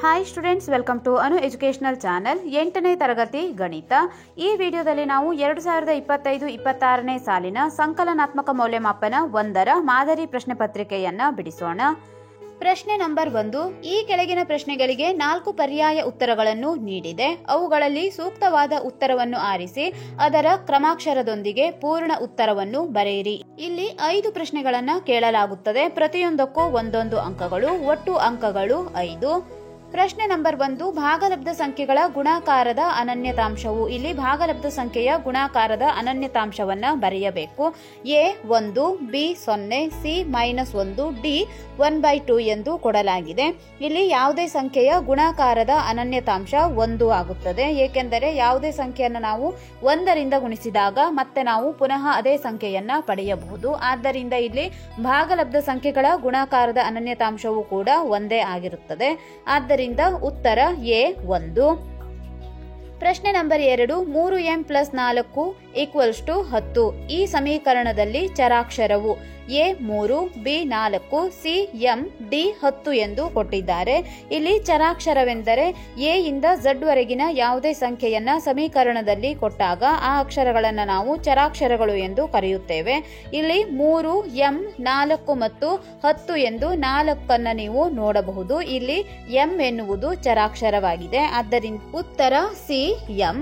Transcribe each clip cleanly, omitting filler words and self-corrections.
Hi students, welcome to Anu educational channel. 8ನೇ ತರಗತಿ ಗಣಿತ. ಈ ವಿಡಿಯೋದಲ್ಲಿ ನಾವು 2025-26ನೇ ಸಾಲಿನ ಸಂಕಲನಾತ್ಮಕ ಮೌಲ್ಯಮಾಪನ 1ರ ಮಾದರಿ ಪ್ರಶ್ನೆ ಪತ್ರಿಕೆಯನ್ನ ಬಿಡಿಸೋಣ. ಪ್ರಶ್ನೆ ನಂಬರ್ 1. ಈ ಕೆಳಗಿನ ಪ್ರಶ್ನೆಗಳಿಗೆ 4 ಪರ್ಯಾಯ ಉತ್ತರಗಳನ್ನು ನೀಡಿದೆ. ಅವುಗಳಲ್ಲಿ ಸೂಕ್ತವಾದ ಉತ್ತರವನ್ನು ಆರಿಸಿ ಅದರ ಕ್ರಮಾಕ್ಷರದೊಂದಿಗೆ ಪೂರ್ಣ ಉತ್ತರವನ್ನು ಬರೆಯಿರಿ. ಇಲ್ಲಿ 5 ಪ್ರಶ್ನೆಗಳನ್ನು ಕೇಳಲಾಗುತ್ತದೆ. ಪ್ರತಿಯೊಂದಕ್ಕೂ ಒಂದೊಂದು ಅಂಕಗಳು. ಒಟ್ಟು ಅಂಕಗಳು 5. ಪ್ರಶ್ನೆ ನಂಬರ್ 1. ಭಾಗಲಬ್ಧ ಸಂಖ್ಯೆಗಳ ಗುಣಾಕಾರದ ಅನನ್ಯತಾಂಶವು. ಇಲ್ಲಿ ಭಾಗಲಬ್ಧ ಸಂಖ್ಯೆಯ ಗುಣಾಕಾರದ ಅನನ್ಯತಾಂಶವನ್ನ ಬರೆಯಬೇಕು. ಎ 1, ಬಿ 0, ಸಿ -1, ಡಿ 1/2 ಎಂದು ಕೊಡಲಾಗಿದೆ. ಇಲ್ಲಿ ಯಾವುದೇ ಸಂಖ್ಯೆಯ ಗುಣಾಕಾರದ ಅನನ್ಯತಾಂಶ 1 ಆಗುತ್ತದೆ. ಏಕೆಂದರೆ ಯಾವುದೇ ಸಂಖ್ಯೆಯನ್ನು ನಾವು 1ರಿಂದ ಗುಣಿಸಿದಾಗ ಮತ್ತೆ ನಾವು ಪುನಃ ಅದೇ ಸಂಖ್ಯೆಯನ್ನ ಪಡೆಯಬಹುದು. ಆದ್ದರಿಂದ ಇಲ್ಲಿ ಭಾಗಲಬ್ಧ ಸಂಖ್ಯೆಗಳ ಗುಣಾಕಾರದ ಅನನ್ಯತಾಂಶವು ಕೂಡ ಒಂದೇ ಆಗಿರುತ್ತದೆ. ಆದ್ದರಿಂದ ಉತ್ತರ ಎ 1. ಪ್ರಶ್ನೆ ನಂಬರ್ 2. 3m + 4 = 10. ಈ ಸಮೀಕರಣದಲ್ಲಿ ಚರಾಕ್ಷರವು A 3, B 4, C m, D 10 ಎಂದು ಕೊಟ್ಟಿದ್ದಾರೆ. ಇಲ್ಲಿ ಚರಾಕ್ಷರವೆಂದರೆ ಎ ಇಂದ ಝಡ್ ವರೆಗಿನ ಯಾವುದೇ ಸಂಖ್ಯೆಯನ್ನ ಸಮೀಕರಣದಲ್ಲಿ ಕೊಟ್ಟಾಗ ಆ ಅಕ್ಷರಗಳನ್ನು ನಾವು ಚರಾಕ್ಷರಗಳು ಎಂದು ಕರೆಯುತ್ತೇವೆ. ಇಲ್ಲಿ 3, m, 4 ಮತ್ತು 10 ಎಂದು 4 ನೀವು ನೋಡಬಹುದು. ಇಲ್ಲಿ m ಎನ್ನುವುದು ಚರಾಕ್ಷರವಾಗಿದೆ. ಆದ್ದರಿಂದ ಉತ್ತರ ಸಿ m.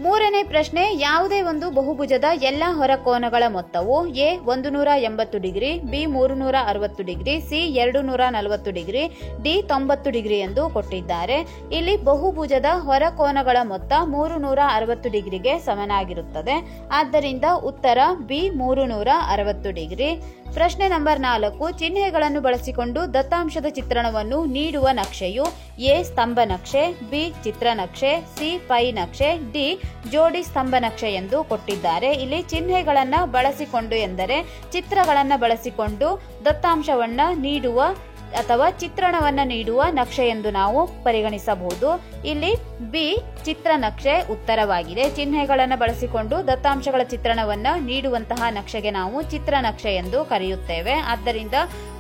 ಮೂರನೇ ಪ್ರಶ್ನೆ. ಯಾವುದೇ ಒಂದು ಬಹುಭುಜದ ಎಲ್ಲ ಹೊರಕೋನಗಳ ಮೊತ್ತವು A 180 degree, B 360 degree, C 240 degree, D 90 degree ಎಂದು ಕೊಟ್ಟಿದ್ದಾರೆ. ಇಲ್ಲಿ ಬಹುಭುಜದ ಹೊರಕೋನಗಳ ಮೊತ್ತ 360 ಡಿಗ್ರಿಗೆ ಸಮನಾಗಿರುತ್ತದೆ. ಆದ್ದರಿಂದ ಉತ್ತರ ಬಿ 360 ಡಿಗ್ರಿ. ಪ್ರಶ್ನೆ ನಂಬರ್ 4. ಚಿಹ್ನೆಗಳನ್ನು ಬಳಸಿಕೊಂಡು ದತ್ತಾಂಶದ ಚಿತ್ರಣವನ್ನು ನೀಡುವ ನಕ್ಷೆಯು ಎ ಸ್ತಂಭ ನಕ್ಷೆ, ಬಿ ಚಿತ್ರ ನಕ್ಷೆ, ಸಿ ಪೈ ನಕ್ಷೆ, ಡಿ ಜೋಡಿ ಸ್ತಂಭ ನಕ್ಷೆ ಎಂದು ಕೊಟ್ಟಿದ್ದಾರೆ. ಇಲ್ಲಿ ಚಿಹ್ನೆಗಳನ್ನ ಬಳಸಿಕೊಂಡು ಎಂದರೆ ಚಿತ್ರಗಳನ್ನ ಬಳಸಿಕೊಂಡು ದತ್ತಾಂಶವನ್ನ ನೀಡುವ ಅಥವಾ ಚಿತ್ರಣವನ್ನ ನೀಡುವ ನಕ್ಷೆ ಎಂದು ನಾವು ಪರಿಗಣಿಸಬಹುದು. ಇಲ್ಲಿ ಬಿ ಚಿತ್ರ ನಕ್ಷೆ ಉತ್ತರವಾಗಿದೆ. ಚಿಹ್ನೆಗಳನ್ನು ಬಳಸಿಕೊಂಡು ದತ್ತಾಂಶಗಳ ಚಿತ್ರಣವನ್ನ ನೀಡುವಂತಹ ನಕ್ಷೆಗೆ ನಾವು ಚಿತ್ರ ನಕ್ಷೆ ಎಂದು ಕರೆಯುತ್ತೇವೆ. ಆದ್ದರಿಂದ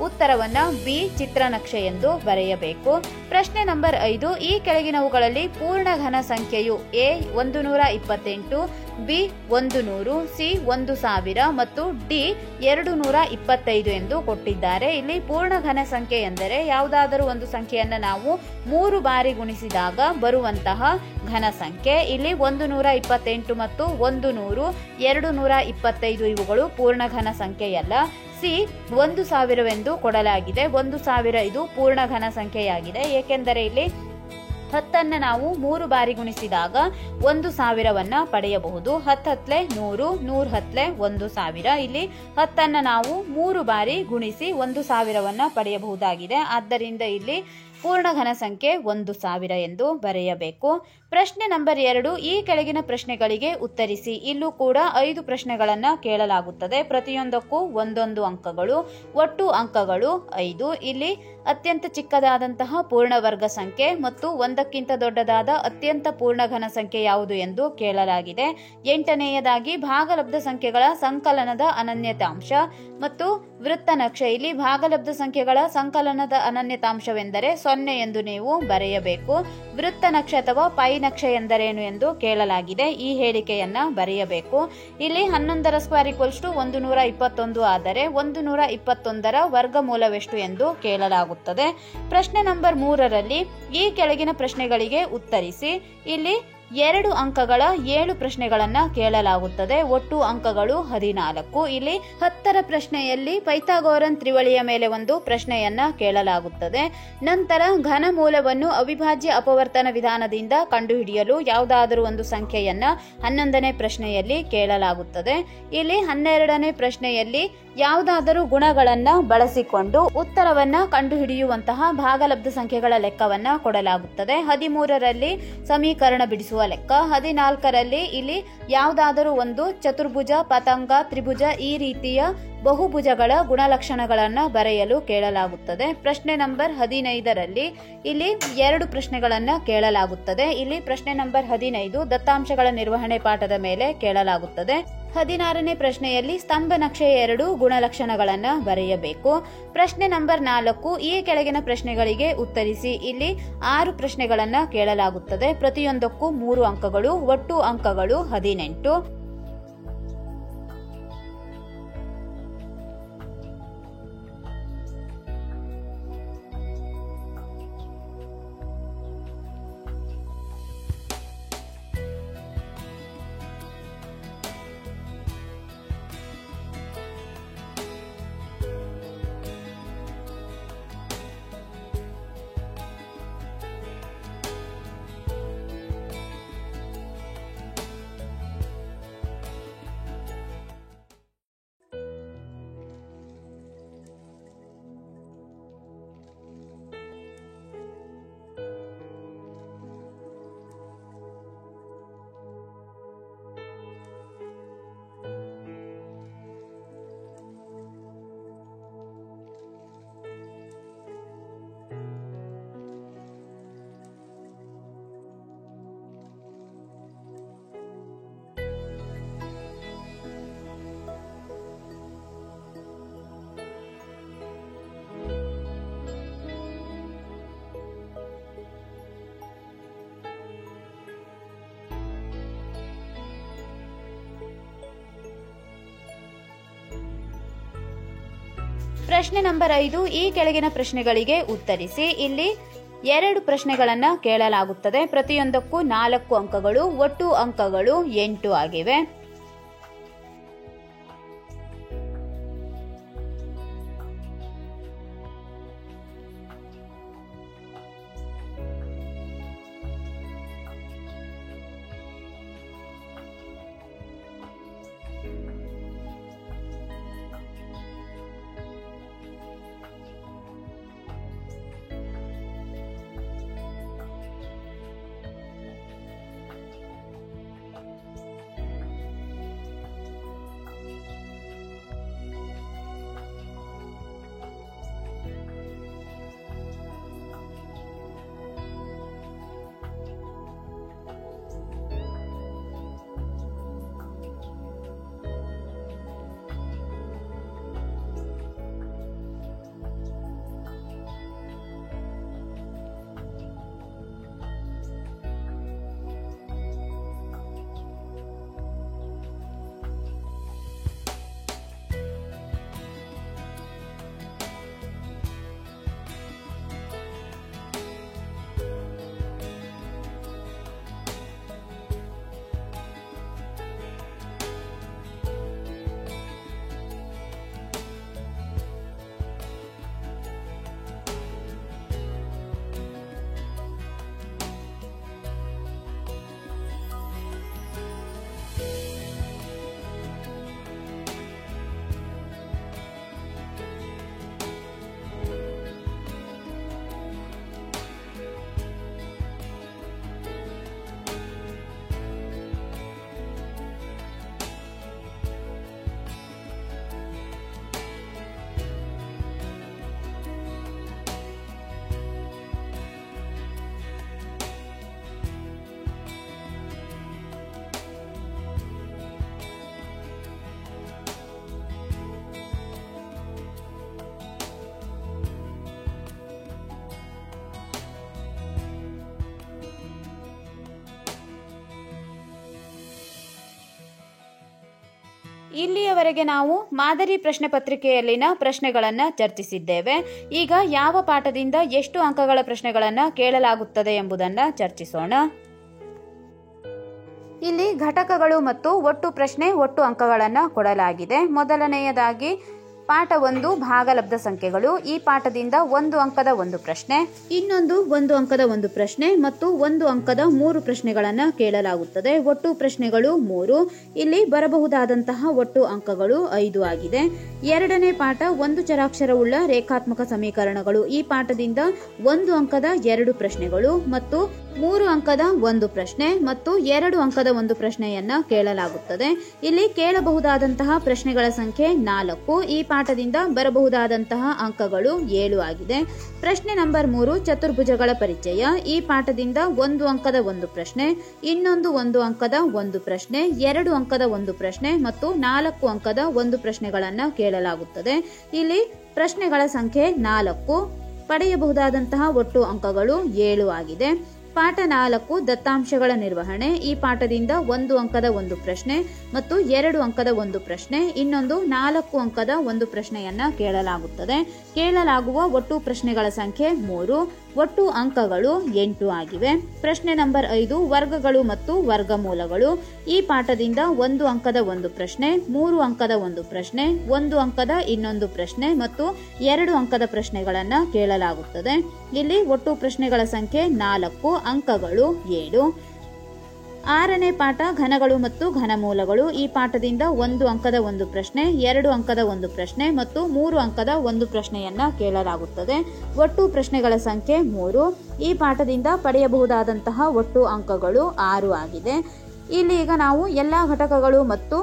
ಉತ್ತರವನ್ನ ಬಿ ಚಿತ್ರ ನಕ್ಷೆ ಎಂದು ಬರೆಯಬೇಕು. ಪ್ರಶ್ನೆ ನಂಬರ್ 5. ಈ ಕೆಳಗಿನವುಗಳಲ್ಲಿ ಪೂರ್ಣ ಘನ ಸಂಖ್ಯೆಯು ಎ 128, ಬಿ 100, ಸಿ 1000 ಮತ್ತು ಡಿ 225 ಎಂದು ಕೊಟ್ಟಿದ್ದಾರೆ. ಇಲ್ಲಿ ಪೂರ್ಣ ಘನ ಸಂಖ್ಯೆ ಎಂದರೆ ಯಾವುದಾದರೂ ಒಂದು ಸಂಖ್ಯೆಯನ್ನು ನಾವು 3 ಬಾರಿ ಗುಣಿಸಿದಾಗ ಬರುವಂತಹ ಘನ ಸಂಖ್ಯೆ. ಇಲ್ಲಿ 128 ಮತ್ತು 100, 225 ಇವುಗಳು ಪೂರ್ಣ ಘನ ಸಂಖ್ಯೆಯಲ್ಲ. ಸಿ 1000 ಎಂದು ಕೊಡಲಾಗಿದೆ. 1000 ಇದು ಪೂರ್ಣ ಘನ ಸಂಖ್ಯೆಯಾಗಿದೆ. ಏಕೆಂದರೆ ಇಲ್ಲಿ 10 ನಾವು 3 ಬಾರಿ ಗುಣಿಸಿದಾಗ 1000ವನ್ನ ಪಡೆಯಬಹುದು. 10 100, 100 1000. ಇಲ್ಲಿ 10 ನಾವು 3 ಬಾರಿ ಗುಣಿಸಿ 1000ವನ್ನ ಪಡೆಯಬಹುದಾಗಿದೆ. ಆದ್ದರಿಂದ ಇಲ್ಲಿ ಪೂರ್ಣ ಘನ ಸಂಖ್ಯೆ 1000 ಎಂದು ಬರೆಯಬೇಕು. ಪ್ರಶ್ನೆ ನಂಬರ್ 2. ಈ ಕೆಳಗಿನ ಪ್ರಶ್ನೆಗಳಿಗೆ ಉತ್ತರಿಸಿ. ಇಲ್ಲೂ ಕೂಡ 5 ಪ್ರಶ್ನೆಗಳನ್ನ ಕೇಳಲಾಗುತ್ತದೆ. ಪ್ರತಿಯೊಂದಕ್ಕೂ ಒಂದೊಂದು ಅಂಕಗಳು. ಒಟ್ಟು ಅಂಕಗಳು 5. ಇಲ್ಲಿ ಅತ್ಯಂತ ಚಿಕ್ಕದಾದಂತಹ ಪೂರ್ಣವರ್ಗ ಸಂಖ್ಯೆ ಮತ್ತು ಒಂದಕ್ಕಿಂತ ದೊಡ್ಡದಾದ ಅತ್ಯಂತ ಪೂರ್ಣ ಘನ ಸಂಖ್ಯೆ ಯಾವುದು ಎಂದು ಕೇಳಲಾಗಿದೆ. 8ನೇಯದಾಗಿ ಭಾಗಲಬ್ಧ ಸಂಖ್ಯೆಗಳ ಸಂಕಲನದ ಅನನ್ಯತಾಂಶ ಮತ್ತು ವೃತ್ತ ನಕ್ಷೆ. ಇಲ್ಲಿ ಭಾಗಲಬ್ಧ ಸಂಖ್ಯೆಗಳ ಸಂಕಲನದ ಅನನ್ಯತಾಂಶವೆಂದರೆ 0 ಎಂದು ನೀವು ಬರೆಯಬೇಕು. ವೃತ್ತ ನಕ್ಷೆ ಅಥವಾ ಪೈ ನಕ್ಷೆ ಎಂದರೇನು ಎಂದು ಕೇಳಲಾಗಿದೆ. ಈ ಹೇಳಿಕೆಯನ್ನ ಬರೆಯಬೇಕು. ಇಲ್ಲಿ 11² 121 ಆದರೆ 121ರ ವರ್ಗಮೂಲವೆಷ್ಟು ಎಂದು ಕೇಳಲಾಗುತ್ತದೆ. ಪ್ರಶ್ನೆ ನಂಬರ್ 3ರಲ್ಲಿ ಈ ಕೆಳಗಿನ ಪ್ರಶ್ನೆಗಳಿಗೆ ಉತ್ತರಿಸಿ. ಇಲ್ಲಿ 2 ಅಂಕಗಳ 7 ಪ್ರಶ್ನೆಗಳನ್ನ ಕೇಳಲಾಗುತ್ತದೆ. ಒಟ್ಟು ಅಂಕಗಳು 14. ಇಲ್ಲಿ 10ರ ಪ್ರಶ್ನೆಯಲ್ಲಿ ಪೈಥಾಗೋರನ್ ತ್ರಿವಳಿಯ ಮೇಲೆ ಒಂದು ಪ್ರಶ್ನೆಯನ್ನ ಕೇಳಲಾಗುತ್ತದೆ. ನಂತರ ಘನಮೂಲವನ್ನು ಅವಿಭಾಜ್ಯ ಅಪವರ್ತನ ವಿಧಾನದಿಂದ ಕಂಡುಹಿಡಿಯಲು ಯಾವುದಾದರೂ ಒಂದು ಸಂಖ್ಯೆಯನ್ನ 11ನೇ ಪ್ರಶ್ನೆಯಲ್ಲಿ ಕೇಳಲಾಗುತ್ತದೆ. ಇಲ್ಲಿ 12ನೇ ಪ್ರಶ್ನೆಯಲ್ಲಿ ಯಾವುದಾದರೂ ಗುಣಗಳನ್ನ ಬಳಸಿಕೊಂಡು ಉತ್ತರವನ್ನ ಕಂಡುಹಿಡಿಯುವಂತಹ ಭಾಗಲಬ್ಧ ಸಂಖ್ಯೆಗಳ ಲೆಕ್ಕವನ್ನ ಕೊಡಲಾಗುತ್ತದೆ. 13ರಲ್ಲಿ ಸಮೀಕರಣ ಬಿಡಿಸುವ ಲೆಕ್ಕ. 14ರಲ್ಲಿ ಇಲ್ಲಿ ಯಾವುದಾದರೂ ಒಂದು ಚತುರ್ಭುಜ, ಪತಂಗ, ತ್ರಿಭುಜ ಈ ರೀತಿಯ ಬಹುಭುಜಗಳ ಗುಣಲಕ್ಷಣಗಳನ್ನು ಬರೆಯಲು ಕೇಳಲಾಗುತ್ತದೆ. ಪ್ರಶ್ನೆ ನಂಬರ್ 15ರಲ್ಲಿ ಇಲ್ಲಿ 2 ಪ್ರಶ್ನೆಗಳನ್ನು ಕೇಳಲಾಗುತ್ತದೆ. ಇಲ್ಲಿ ಪ್ರಶ್ನೆ ನಂಬರ್ 15 ದತ್ತಾಂಶಗಳ ನಿರ್ವಹಣೆ ಪಾಠದ ಮೇಲೆ ಕೇಳಲಾಗುತ್ತದೆ. 16ನೇ ಪ್ರಶ್ನೆಯಲ್ಲಿ ಸ್ತಂಭ ನಕ್ಷೆಯ 2 ಗುಣಲಕ್ಷಣಗಳನ್ನು ಬರೆಯಬೇಕು. ಪ್ರಶ್ನೆ ನಂಬರ್ 4, ಈ ಕೆಳಗಿನ ಪ್ರಶ್ನೆಗಳಿಗೆ ಉತ್ತರಿಸಿ. ಇಲ್ಲಿ 6 ಪ್ರಶ್ನೆಗಳನ್ನು ಕೇಳಲಾಗುತ್ತದೆ. ಪ್ರತಿಯೊಂದಕ್ಕೂ 3 ಅಂಕಗಳು, ಒಟ್ಟು ಅಂಕಗಳು 18. ಪ್ರಶ್ನೆ ನಂಬರ್ 5, ಈ ಕೆಳಗಿನ ಪ್ರಶ್ನೆಗಳಿಗೆ ಉತ್ತರಿಸಿ. ಇಲ್ಲಿ 2 ಪ್ರಶ್ನೆಗಳನ್ನು ಕೇಳಲಾಗುತ್ತದೆ. ಪ್ರತಿಯೊಂದಕ್ಕೂ 4 ಅಂಕಗಳು, ಒಟ್ಟು ಅಂಕಗಳು 8 ಆಗಿವೆ. ಇಲ್ಲಿಯವರೆಗೆ ನಾವು ಮಾದರಿ ಪ್ರಶ್ನೆ ಪತ್ರಿಕೆಯಲ್ಲಿನ ಪ್ರಶ್ನೆಗಳನ್ನು ಚರ್ಚಿಸಿದ್ದೇವೆ. ಈಗ ಯಾವ ಪಾಠದಿಂದ ಎಷ್ಟು ಅಂಕಗಳ ಪ್ರಶ್ನೆಗಳನ್ನು ಕೇಳಲಾಗುತ್ತದೆ ಎಂಬುದನ್ನು ಚರ್ಚಿಸೋಣ. ಇಲ್ಲಿ ಘಟಕಗಳು ಮತ್ತು ಒಟ್ಟು ಪ್ರಶ್ನೆ, ಒಟ್ಟು ಅಂಕಗಳನ್ನು ಕೊಡಲಾಗಿದೆ. ಮೊದಲನೆಯದಾಗಿ ಪಾಠ 1 ಭಾಗಲಬ್ಧ ಸಂಖ್ಯೆಗಳು. ಈ ಪಾಠದಿಂದ 1 ಅಂಕದ 1 ಪ್ರಶ್ನೆ, ಇನ್ನೊಂದು 1 ಅಂಕದ 1 ಪ್ರಶ್ನೆ ಮತ್ತು 1 ಅಂಕದ 3 ಪ್ರಶ್ನೆಗಳನ್ನು ಕೇಳಲಾಗುತ್ತದೆ. ಒಟ್ಟು ಪ್ರಶ್ನೆಗಳು 3. ಇಲ್ಲಿ ಬರಬಹುದಾದಂತಹ ಒಟ್ಟು ಅಂಕಗಳು 5 ಆಗಿದೆ. ಎರಡನೇ ಪಾಠ 1 ಚರಾಕ್ಷರವುಳ್ಳ ರೇಖಾತ್ಮಕ ಸಮೀಕರಣಗಳು. ಈ ಪಾಠದಿಂದ 1 ಅಂಕದ 2 ಪ್ರಶ್ನೆಗಳು ಮತ್ತು 3 ಅಂಕದ ಒಂದು ಪ್ರಶ್ನೆ ಮತ್ತು 2 ಅಂಕದ ಒಂದು ಪ್ರಶ್ನೆಯನ್ನ ಕೇಳಲಾಗುತ್ತದೆ. ಇಲ್ಲಿ ಕೇಳಬಹುದಾದಂತಹ ಪ್ರಶ್ನೆಗಳ ಸಂಖ್ಯೆ 4. ಈ ಪಾಠದಿಂದ ಬರಬಹುದಾದಂತಹ ಅಂಕಗಳು 7 ಆಗಿದೆ. ಪ್ರಶ್ನೆ ನಂಬರ್ 3 ಚತುರ್ಭುಜಗಳ ಪರಿಚಯ. ಈ ಪಾಠದಿಂದ 1 ಅಂಕದ ಒಂದು ಪ್ರಶ್ನೆ, ಇನ್ನೊಂದು 1 ಅಂಕದ ಒಂದು ಪ್ರಶ್ನೆ, 2 ಅಂಕದ ಒಂದು ಪ್ರಶ್ನೆ ಮತ್ತು 4 ಅಂಕದ ಒಂದು ಪ್ರಶ್ನೆಗಳನ್ನ ಕೇಳಲಾಗುತ್ತದೆ. ಇಲ್ಲಿ ಪ್ರಶ್ನೆಗಳ ಸಂಖ್ಯೆ 4, ಪಡೆಯಬಹುದಾದಂತಹ ಒಟ್ಟು ಅಂಕಗಳು 7 ಆಗಿದೆ. ಪಾಠ 4 ದತ್ತಾಂಶಗಳ ನಿರ್ವಹಣೆ. ಈ ಪಾಠದಿಂದ 1 ಅಂಕದ ಒಂದು ಪ್ರಶ್ನೆ ಮತ್ತು 2 ಅಂಕದ ಒಂದು ಪ್ರಶ್ನೆ, ಇನ್ನೊಂದು 4 ಅಂಕದ ಒಂದು ಪ್ರಶ್ನೆಯನ್ನ ಕೇಳಲಾಗುತ್ತದೆ. ಕೇಳಲಾಗುವ ಒಟ್ಟು ಪ್ರಶ್ನೆಗಳ ಸಂಖ್ಯೆ 3, ಒಟ್ಟು ಅಂಕಗಳು 8 ಆಗಿವೆ. ಪ್ರಶ್ನೆ ನಂಬರ್ 5 ವರ್ಗಗಳು ಮತ್ತು ವರ್ಗಮೂಲಗಳು. ಈ ಪಾಠದಿಂದ 1 ಅಂಕದ ಒಂದು ಪ್ರಶ್ನೆ, 3 ಅಂಕದ ಒಂದು ಪ್ರಶ್ನೆ, 1 ಅಂಕದ ಇನ್ನೊಂದು ಪ್ರಶ್ನೆ ಮತ್ತು 2 ಅಂಕದ ಪ್ರಶ್ನೆಗಳನ್ನ ಕೇಳಲಾಗುತ್ತದೆ. ಇಲ್ಲಿ ಒಟ್ಟು ಪ್ರಶ್ನೆಗಳ ಸಂಖ್ಯೆ 4, ಅಂಕಗಳು 7. 6ನೇ ಪಾಠ ಘನಗಳು ಮತ್ತು ಘನಮೂಲಗಳು. ಈ ಪಾಠದಿಂದ 1 ಅಂಕದ ಒಂದು ಪ್ರಶ್ನೆ, 2 ಅಂಕದ ಒಂದು ಪ್ರಶ್ನೆ ಮತ್ತು 3 ಅಂಕದ ಒಂದು ಪ್ರಶ್ನೆಯನ್ನ ಕೇಳಲಾಗುತ್ತದೆ. ಒಟ್ಟು ಪ್ರಶ್ನೆಗಳ ಸಂಖ್ಯೆ 3. ಈ ಪಾಠದಿಂದ ಪಡೆಯಬಹುದಾದಂತಹ ಒಟ್ಟು ಅಂಕಗಳು 6 ಆಗಿದೆ. ಇಲ್ಲಿ ಈಗ ನಾವು ಎಲ್ಲಾ ಘಟಕಗಳು ಮತ್ತು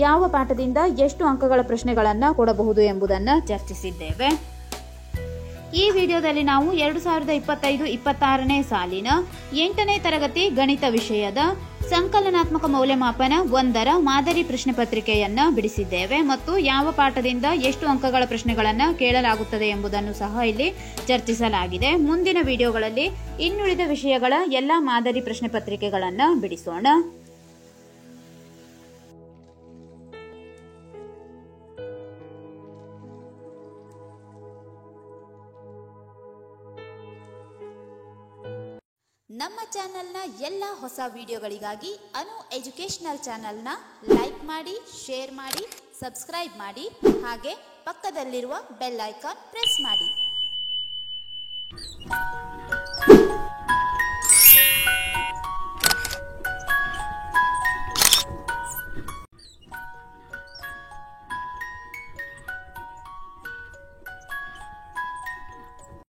ಯಾವ ಪಾಠದಿಂದ ಎಷ್ಟು ಅಂಕಗಳ ಪ್ರಶ್ನೆಗಳನ್ನ ಕೊಡಬಹುದು ಎಂಬುದನ್ನು ಚರ್ಚಿಸಿದ್ದೇವೆ. ಈ ವಿಡಿಯೋದಲ್ಲಿ ನಾವು 2025-26ನೇ ಸಾಲಿನ 8ನೇ ತರಗತಿ ಗಣಿತ ವಿಷಯದ ಸಂಕಲನಾತ್ಮಕ ಮೌಲ್ಯಮಾಪನ 1ರ ಮಾದರಿ ಪ್ರಶ್ನೆ ಪತ್ರಿಕೆಯನ್ನ ಬಿಡಿಸಿದ್ದೇವೆ ಮತ್ತು ಯಾವ ಪಾಠದಿಂದ ಎಷ್ಟು ಅಂಕಗಳ ಪ್ರಶ್ನೆಗಳನ್ನ ಕೇಳಲಾಗುತ್ತದೆ ಎಂಬುದನ್ನು ಸಹ ಇಲ್ಲಿ ಚರ್ಚಿಸಲಾಗಿದೆ. ಮುಂದಿನ ವಿಡಿಯೋಗಳಲ್ಲಿ ಇನ್ನುಳಿದ ವಿಷಯಗಳ ಎಲ್ಲ ಮಾದರಿ ಪ್ರಶ್ನೆ ಪತ್ರಿಕೆಗಳನ್ನ ಬಿಡಿಸೋಣ. ನಮ್ಮ ಚಾನೆಲ್ನ ಎಲ್ಲ ಹೊಸ ವಿಡಿಯೋಗಳಿಗಾಗಿ ಅನು ಎಜುಕೇಷನಲ್ ಚಾನೆಲ್ನ ಲೈಕ್ ಮಾಡಿ, ಶೇರ್ ಮಾಡಿ, ಸಬ್ಸ್ಕ್ರೈಬ್ ಮಾಡಿ, ಹಾಗೆ ಪಕ್ಕದಲ್ಲಿರುವ ಬೆಲ್ ಐಕಾನ್ ಪ್ರೆಸ್ ಮಾಡಿ.